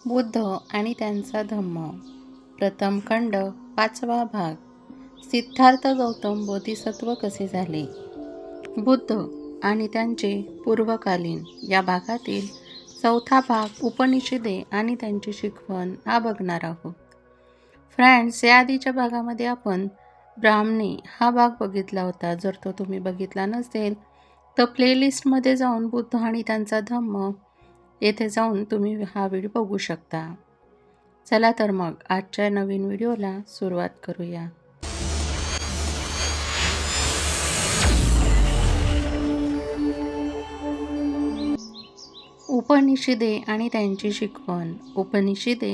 बुद्ध आणि त्यांचा धम्म. प्रथम खंड, 5वा भाग. सिद्धार्थ गौतम बोधिसत्व कसे झाले. बुद्ध आणि त्यांचे पूर्वकालीन या भागातील 4था भाग उपनिषदे आणि त्यांची शिकवण हा बघणार आहोत. फ्रेंड्स, या आधीच्या भागामध्ये आपण ब्राह्मणे हा भाग बघितला होता. जर तो तुम्ही बघितला नसेल तर प्लेलिस्टमध्ये जाऊन बुद्ध आणि त्यांचा धम्म येथे जाऊन तुम्ही हा व्हिडिओ बघू शकता. चला तर मग आजच्या नवीन व्हिडिओला सुरुवात करूया. उपनिषदे आणि त्यांची शिकवण. उपनिषदे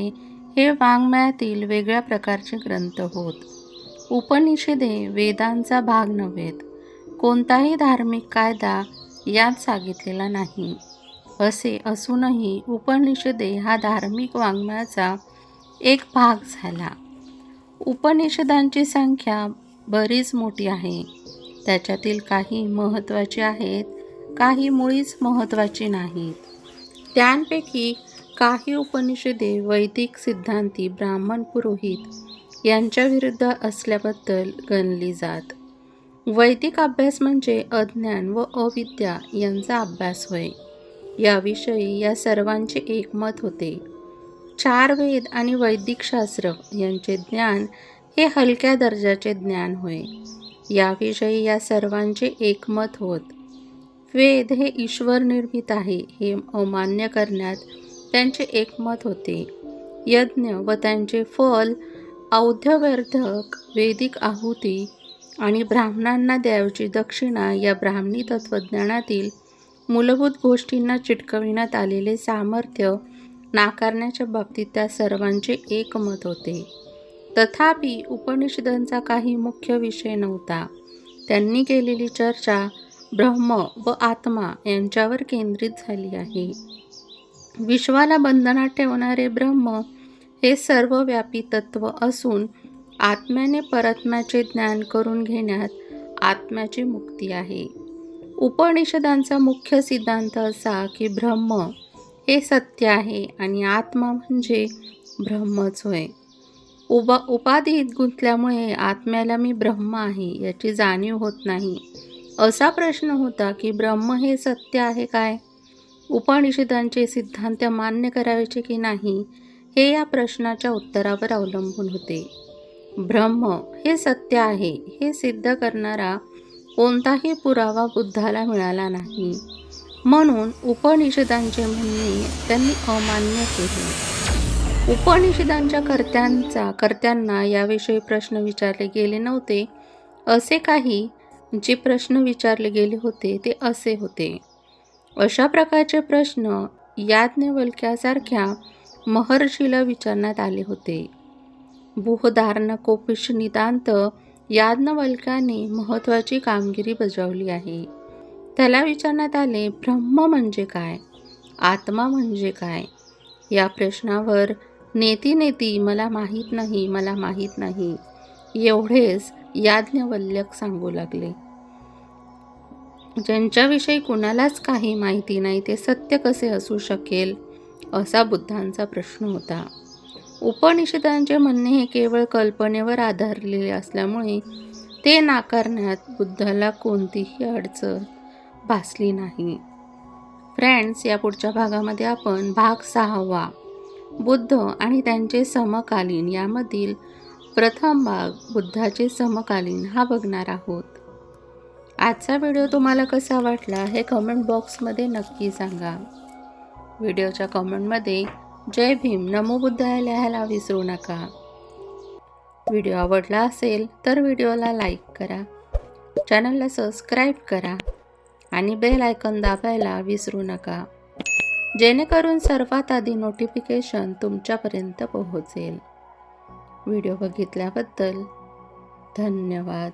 हे वाङ्मयातील वेगळ्या प्रकारचे ग्रंथ होत. उपनिषदे वेदांचा भाग नव्हेत. कोणताही धार्मिक कायदा यात सांगितलेला नाही. असे असूनही उपनिषदे हा धार्मिक वाङ्मयाचा एक भाग झाला. उपनिषदांची संख्या बरीच मोठी आहे. त्याच्यातील काही महत्त्वाची आहेत, काही मुळीच महत्त्वाची नाहीत. त्यांपैकी काही उपनिषदे वैदिक सिद्धांती ब्राह्मण पुरोहित यांच्या विरुद्ध असल्याबद्दल गणली जात. वैदिक अभ्यास म्हणजे अज्ञान व अविद्या यांचा अभ्यास होय. याविषयी या सर्वांचे एकमत होते. 4 वेद आणि वैदिक शास्त्र यांचे ज्ञान हे हलक्या दर्जाचे ज्ञान होय. याविषयी या सर्वांचे एकमत होत. वेद हे ईश्वर निर्मित आहे हे अमान्य करण्यात त्यांचे एकमत होते. यज्ञ व त्यांचे फल, औद्धवर्धक वैदिक आहुती आणि ब्राह्मणांना द्यावयाची दक्षिणा या ब्राह्मणी तत्त्वज्ञानातील मूलभूत गोष्टींना चिटकविण्यात आलेले सामर्थ्य नाकारण्याच्या बाबतीत त्या सर्वांचे एकमत होते. तथापि उपनिषदांचा काही मुख्य विषय नव्हता. त्यांनी केलेली चर्चा ब्रह्म व आत्मा यांच्यावर केंद्रित झाली आहे. विश्वाला बंधनात ठेवणारे ब्रह्म हे सर्वव्यापी तत्त्व असून आत्म्याने परमात्म्याचे ज्ञान करून घेण्यात आत्म्याची मुक्ती आहे. उपनिषदांचा मुख्य सिद्धांत असा की ब्रह्म हे सत्य आहे आणि आत्मा म्हणजे ब्रह्मच होय. उपाधीत गुंतल्यामुळे आत्म्याला मी ब्रह्म आहे याची जाणीव होत नाही. असा प्रश्न होता की ब्रह्म हे सत्य आहे काय? उपनिषदांचे सिद्धांत मान्य करायचे की नाही हे या प्रश्नाच्या उत्तरावर अवलंबून होते. ब्रह्म हे सत्य आहे हे सिद्ध करणारा कोणताही पुरावा बुद्धाला मिळाला नाही. म्हणून उपनिषदांचे म्हणणे त्यांनी अमान्य केले. उपनिषदांच्या कर्त्यांना याविषयी प्रश्न विचारले गेले नव्हते. असे काही जे प्रश्न विचारले गेले होते ते असे होते. अशा प्रकारचे प्रश्न याज्ञवल्क्यासारख्या महर्षीला विचारण्यात आले होते. बृहदारण्यकोपनिषदांत याज्ञवल्क्याने महत्त्वाची कामगिरी बजावली आहे. त्याला विचारण्यात आले, ब्रह्म म्हणजे काय? आत्मा म्हणजे काय? या प्रश्नावर नेती मला माहीत नाही, मला माहीत नाही एवढेच याज्ञवल्क्य सांगू लागले. ज्यांच्याविषयी कुणालाच काही माहिती नाही ते सत्य कसे असू शकेल असा बुद्धांचा प्रश्न होता. उपनिषदांचे म्हणणे हे केवळ कल्पनेवर आधारलेले असल्यामुळे ते नाकारण्यात बुद्धाला कोणतीही अडचण भासली नाही. फ्रेंड्स, या पुढच्या भागामध्ये आपण भाग 6वा बुद्ध आणि त्यांचे समकालीन यामधील प्रथम भाग बुद्धाचे समकालीन हा बघणार आहोत. आजचा व्हिडिओ तुम्हाला कसा वाटला हे कमेंट बॉक्समध्ये नक्की सांगा. व्हिडिओच्या कमेंटमध्ये जय भीम, नमो बुद्धाय लिहायला विसरू नका. व्हिडिओ आवडला असेल तर व्हिडिओला लाईक करा, चॅनलला सबस्क्राईब करा आणि बेल आयकॉन दाबायला विसरू नका, जेणेकरून सर्वात आधी नोटिफिकेशन तुमच्यापर्यंत पोहोचेल. व्हिडिओ बघितल्याबद्दल धन्यवाद.